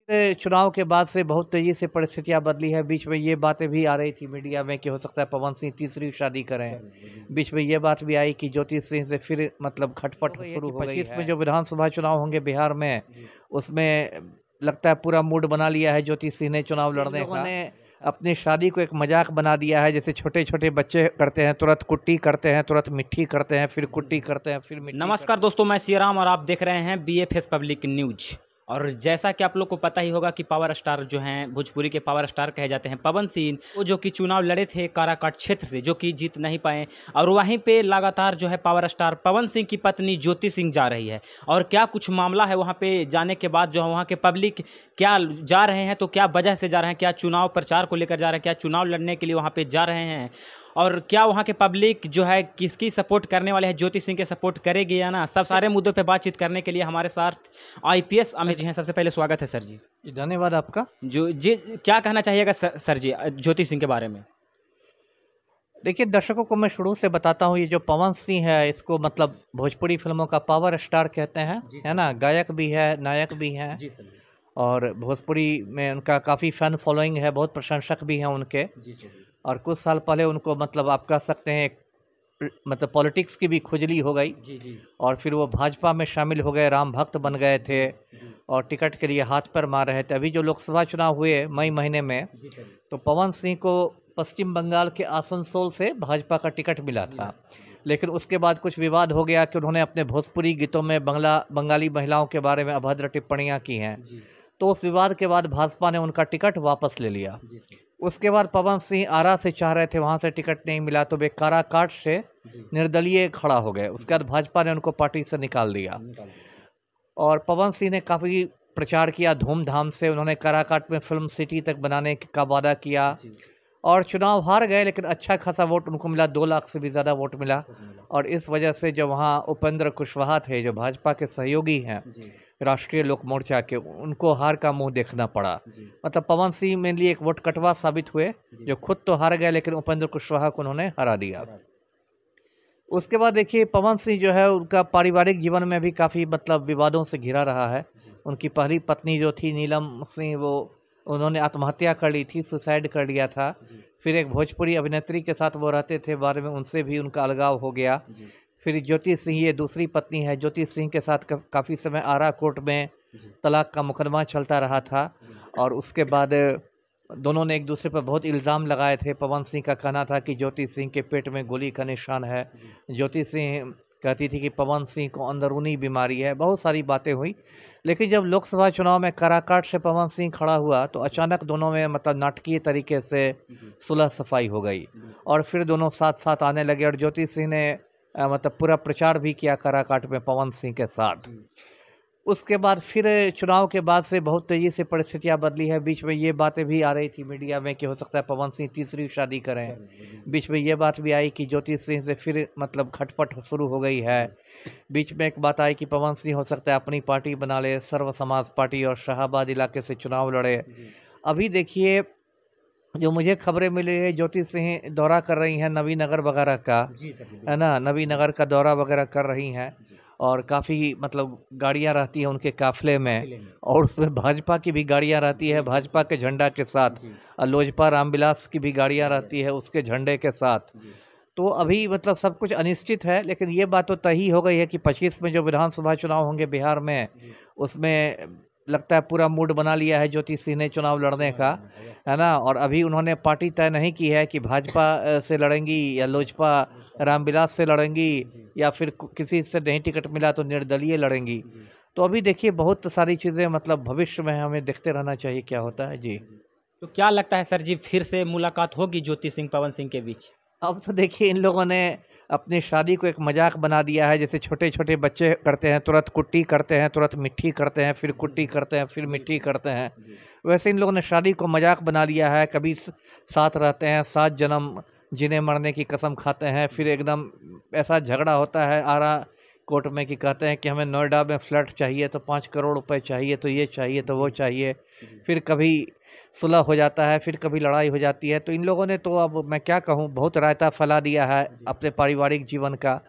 चुनाव के बाद से बहुत तेजी से परिस्थितियां बदली है। बीच में ये बातें भी आ रही थी मीडिया में कि हो सकता है पवन सिंह तीसरी शादी करें। बीच में ये बात भी आई कि ज्योति सिंह से फिर मतलब खटपट शुरू हो गई है। में जो विधानसभा चुनाव होंगे बिहार में, उसमें लगता है पूरा मूड बना लिया है ज्योति सिंह ने चुनाव लड़ने का। अपनी शादी को एक मजाक बना दिया है, जैसे छोटे छोटे बच्चे करते हैं, तुरंत कुट्टी करते हैं, तुरंत मिट्टी करते हैं, फिर कुट्टी करते हैं, फिर मिट्टी। नमस्कार दोस्तों, मैं सियाराम और आप देख रहे हैं BFS पब्लिक न्यूज। और जैसा कि आप लोग को पता ही होगा कि पावर स्टार जो हैं, भोजपुरी के पावर स्टार कहे जाते हैं पवन सिंह, वो जो कि चुनाव लड़े थे काराकाट क्षेत्र से, जो कि जीत नहीं पाए। और वहीं पे लगातार जो है पावर स्टार पवन सिंह की पत्नी ज्योति सिंह जा रही है। और क्या कुछ मामला है वहाँ पे जाने के बाद, जो है वहाँ के पब्लिक क्या जा रहे हैं, तो क्या वजह से जा रहे हैं, क्या चुनाव प्रचार को लेकर जा रहे हैं, क्या चुनाव लड़ने के लिए वहाँ पे जा रहे हैं, और क्या वहाँ के पब्लिक जो है किसकी सपोर्ट करने वाले हैं, ज्योति सिंह के सपोर्ट करेगी या ना, सब सारे मुद्दों पे बातचीत करने के लिए हमारे साथ IPS अमित जी हैं। सबसे पहले स्वागत है सर जी। धन्यवाद आपका। जी, क्या कहना चाहिएगा सर जी ज्योति सिंह के बारे में? देखिए, दर्शकों को मैं शुरू से बताता हूँ, ये जो पवन सिंह है इसको मतलब भोजपुरी फिल्मों का पावर स्टार कहते हैं, है ना। गायक भी है, नायक भी हैं, और भोजपुरी में उनका काफ़ी फैन फॉलोइंग है, बहुत प्रशंसक भी हैं उनके। और कुछ साल पहले उनको मतलब आप कह सकते हैं मतलब पॉलिटिक्स की भी खुजली हो गई। और फिर वो भाजपा में शामिल हो गए, राम भक्त बन गए थे और टिकट के लिए हाथ पर मार रहे थे। अभी जो लोकसभा चुनाव हुए मई महीने में, तो पवन सिंह को पश्चिम बंगाल के आसनसोल से भाजपा का टिकट मिला था। लेकिन उसके बाद कुछ विवाद हो गया कि उन्होंने अपने भोजपुरी गीतों में बंगाली महिलाओं के बारे में अभद्र टिप्पणियां की हैं। तो उस विवाद के बाद भाजपा ने उनका टिकट वापस ले लिया। उसके बाद पवन सिंह आरा से चाह रहे थे, वहाँ से टिकट नहीं मिला, तो वे काराकाट से निर्दलीय खड़ा हो गए। उसके बाद भाजपा ने उनको पार्टी से निकाल दिया। और पवन सिंह ने काफ़ी प्रचार किया धूमधाम से। उन्होंने काराकाट में फिल्म सिटी तक बनाने का वादा किया और चुनाव हार गए, लेकिन अच्छा खासा वोट उनको मिला, 2 लाख से भी ज़्यादा वोट मिला। और इस वजह से जो वहाँ उपेंद्र कुशवाहा थे, जो भाजपा के सहयोगी हैं राष्ट्रीय लोक मोर्चा के, उनको हार का मुंह देखना पड़ा। मतलब पवन सिंह मेनली एक वोट कटवा साबित हुए, जो खुद तो हार गए लेकिन उपेंद्र कुशवाहा को उन्होंने हरा दिया। उसके बाद देखिए, पवन सिंह जो है उनका पारिवारिक जीवन में भी काफ़ी मतलब विवादों से घिरा रहा है। उनकी पहली पत्नी जो थी नीलम सिंह, वो उन्होंने आत्महत्या कर ली थी, सुसाइड कर लिया था। फिर एक भोजपुरी अभिनेत्री के साथ वो रहते थे, बाद में उनसे भी उनका अलगाव हो गया। फिर ज्योति सिंह, ये दूसरी पत्नी है, ज्योति सिंह के साथ काफ़ी समय आरा कोर्ट में तलाक का मुकदमा चलता रहा था। और उसके बाद दोनों ने एक दूसरे पर बहुत इल्ज़ाम लगाए थे। पवन सिंह का कहना था कि ज्योति सिंह के पेट में गोली का निशान है। ज्योति सिंह कहती थी कि पवन सिंह को अंदरूनी बीमारी है। बहुत सारी बातें हुई, लेकिन जब लोकसभा चुनाव में काराकाट से पवन सिंह खड़ा हुआ, तो अचानक दोनों में मतलब नाटकीय तरीके से सुलह सफाई हो गई और फिर दोनों साथ साथ आने लगे। और ज्योति सिंह ने मतलब पूरा प्रचार भी किया काराकाट में पवन सिंह के साथ। उसके बाद फिर चुनाव के बाद से बहुत तेज़ी से परिस्थितियां बदली है। बीच में ये बातें भी आ रही थी मीडिया में कि हो सकता है पवन सिंह तीसरी शादी करें। बीच में ये बात भी आई कि ज्योति सिंह से फिर मतलब खटपट शुरू हो गई है। बीच में एक बात आई कि पवन सिंह हो सकता है अपनी पार्टी बना ले, सर्व समाज पार्टी, और शाहाबाद इलाके से चुनाव लड़े। अभी देखिए, जो मुझे खबरें मिली है, ज्योति सिंह दौरा कर रही हैं नवीनगर वगैरह का, है ना, नवीनगर का दौरा वगैरह कर रही हैं। और काफ़ी मतलब गाड़ियां रहती हैं उनके काफिले में, और उसमें भाजपा की भी गाड़ियां रहती है भाजपा के झंडा के साथ, और लोजपा रामविलास की भी गाड़ियां रहती है उसके झंडे के साथ। तो अभी मतलब सब कुछ अनिश्चित है, लेकिन ये बात तो तय ही हो गई है कि 25 में जो विधानसभा चुनाव होंगे बिहार में, उसमें लगता है पूरा मूड बना लिया है ज्योति सिंह ने चुनाव लड़ने का, है ना। और अभी उन्होंने पार्टी तय नहीं की है कि भाजपा से लड़ेंगी या लोजपा रामविलास से लड़ेंगी, या फिर किसी से नहीं टिकट मिला तो निर्दलीय लड़ेंगी। तो अभी देखिए, बहुत सारी चीज़ें मतलब भविष्य में हमें देखते रहना चाहिए क्या होता है जी। तो क्या लगता है सर जी, फिर से मुलाकात होगी ज्योति सिंह पवन सिंह के बीच? अब तो देखिए, इन लोगों ने अपनी शादी को एक मजाक बना दिया है, जैसे छोटे छोटे बच्चे करते हैं, तुरंत कुट्टी करते हैं, तुरंत मिट्टी करते हैं, फिर कुट्टी करते हैं, फिर मिट्टी करते हैं। वैसे इन लोगों ने शादी को मजाक बना लिया है। कभी साथ रहते हैं, 7 जन्म जीने मरने की कसम खाते हैं, फिर एकदम ऐसा झगड़ा होता है आरा कोर्ट में कि कहते हैं कि हमें नोएडा में फ्लैट चाहिए तो 5 करोड़ रुपए चाहिए, तो ये चाहिए तो वो चाहिए। फिर कभी सुलह हो जाता है, फिर कभी लड़ाई हो जाती है। तो इन लोगों ने तो अब मैं क्या कहूँ, बहुत रायता फैला दिया है अपने पारिवारिक जीवन का।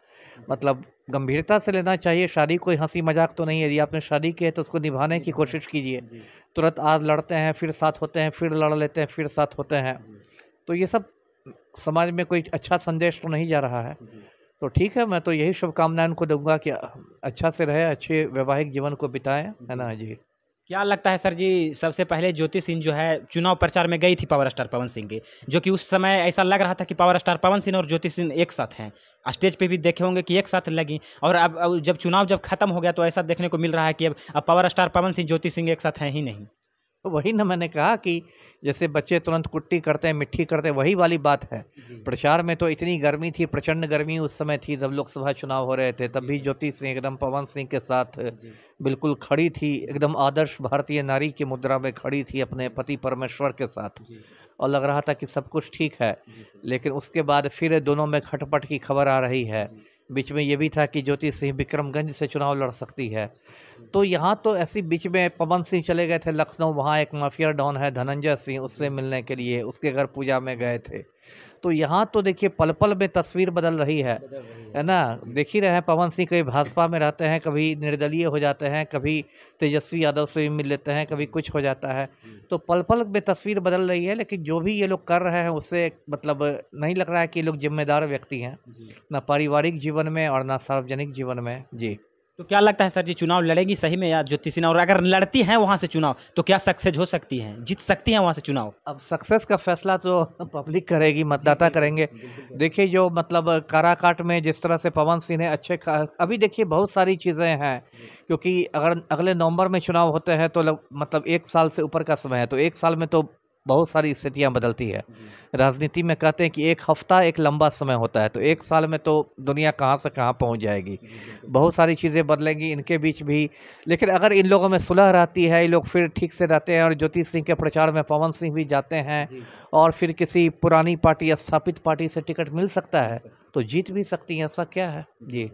मतलब गंभीरता से लेना चाहिए। शादी कोई हंसी मजाक तो नहीं है। यदि आपने शादी की है तो उसको निभाने की कोशिश कीजिए। तुरंत आज लड़ते हैं, फिर साथ होते हैं, फिर लड़ लेते हैं, फिर साथ होते हैं, तो ये सब समाज में कोई अच्छा संदेश तो नहीं जा रहा है। तो ठीक है, मैं तो यही शुभकामनाएं उनको दूंगा कि अच्छा से रहे, अच्छे वैवाहिक जीवन को बिताएं, है ना जी। क्या लगता है सर जी, सबसे पहले ज्योति सिंह जो है चुनाव प्रचार में गई थी पावर स्टार पवन सिंह के, जो कि उस समय ऐसा लग रहा था कि पावर स्टार पवन सिंह और ज्योति सिंह एक साथ हैं। स्टेज पे भी देखे होंगे कि एक साथ लगी, और अब जब चुनाव जब खत्म हो गया तो ऐसा देखने को मिल रहा है कि अब पावर स्टार पवन सिंह ज्योति सिंह एक साथ हैं ही नहीं। तो वही ना मैंने कहा कि जैसे बच्चे तुरंत कुट्टी करते हैं, मिट्टी करते हैं, वही वाली बात है। प्रचार में तो इतनी गर्मी थी, प्रचंड गर्मी उस समय थी जब लोकसभा चुनाव हो रहे थे, तब भी ज्योति सिंह एकदम पवन सिंह के साथ बिल्कुल खड़ी थी, एकदम आदर्श भारतीय नारी की मुद्रा में खड़ी थी अपने पति परमेश्वर के साथ, और लग रहा था कि सब कुछ ठीक है। लेकिन उसके बाद फिर दोनों में खटपट की खबर आ रही है। बीच में ये भी था कि ज्योति सिंह विक्रमगंज से चुनाव लड़ सकती है। तो यहाँ तो ऐसी बीच में पवन सिंह चले गए थे लखनऊ, वहाँ एक माफिया डॉन है धनंजय सिंह, उससे मिलने के लिए उसके घर पूजा में गए थे। तो यहाँ तो देखिए पल पल में तस्वीर बदल रही है ना। देख ही रहे हैं, पवन सिंह कभी भाजपा में रहते हैं, कभी निर्दलीय हो जाते हैं, कभी तेजस्वी यादव से भी मिल लेते हैं, कभी कुछ हो जाता है। तो पल पल में तस्वीर बदल रही है। लेकिन जो भी ये लोग कर रहे हैं उससे मतलब नहीं लग रहा है कि ये लोग जिम्मेदार व्यक्ति हैं, ना पारिवारिक जीवन में और ना सार्वजनिक जीवन में जी। तो क्या लगता है सर जी, चुनाव लड़ेगी सही में या ज्योति सिन्हा, और अगर लड़ती हैं वहाँ से चुनाव तो क्या सक्सेस हो सकती हैं, जीत सकती हैं वहाँ से चुनाव? अब सक्सेस का फैसला तो पब्लिक करेगी, मतदाता करेंगे। देखिए जो मतलब काराकाट में जिस तरह से पवन सिंह ने अभी देखिए बहुत सारी चीज़ें हैं, क्योंकि अगर अगले नवंबर में चुनाव होते हैं तो मतलब 1 साल से ऊपर का समय है, तो 1 साल में तो बहुत सारी स्थितियां बदलती है। राजनीति में कहते हैं कि 1 हफ्ता एक लंबा समय होता है, तो 1 साल में तो दुनिया कहाँ से कहाँ पहुँच जाएगी, बहुत सारी चीज़ें बदलेंगी इनके बीच भी। लेकिन अगर इन लोगों में सुलह रहती है, ये लोग फिर ठीक से रहते हैं, और ज्योति सिंह के प्रचार में पवन सिंह भी जाते हैं, और फिर किसी पुरानी पार्टी, स्थापित पार्टी से टिकट मिल सकता है, तो जीत भी सकती है। ऐसा क्या है जी।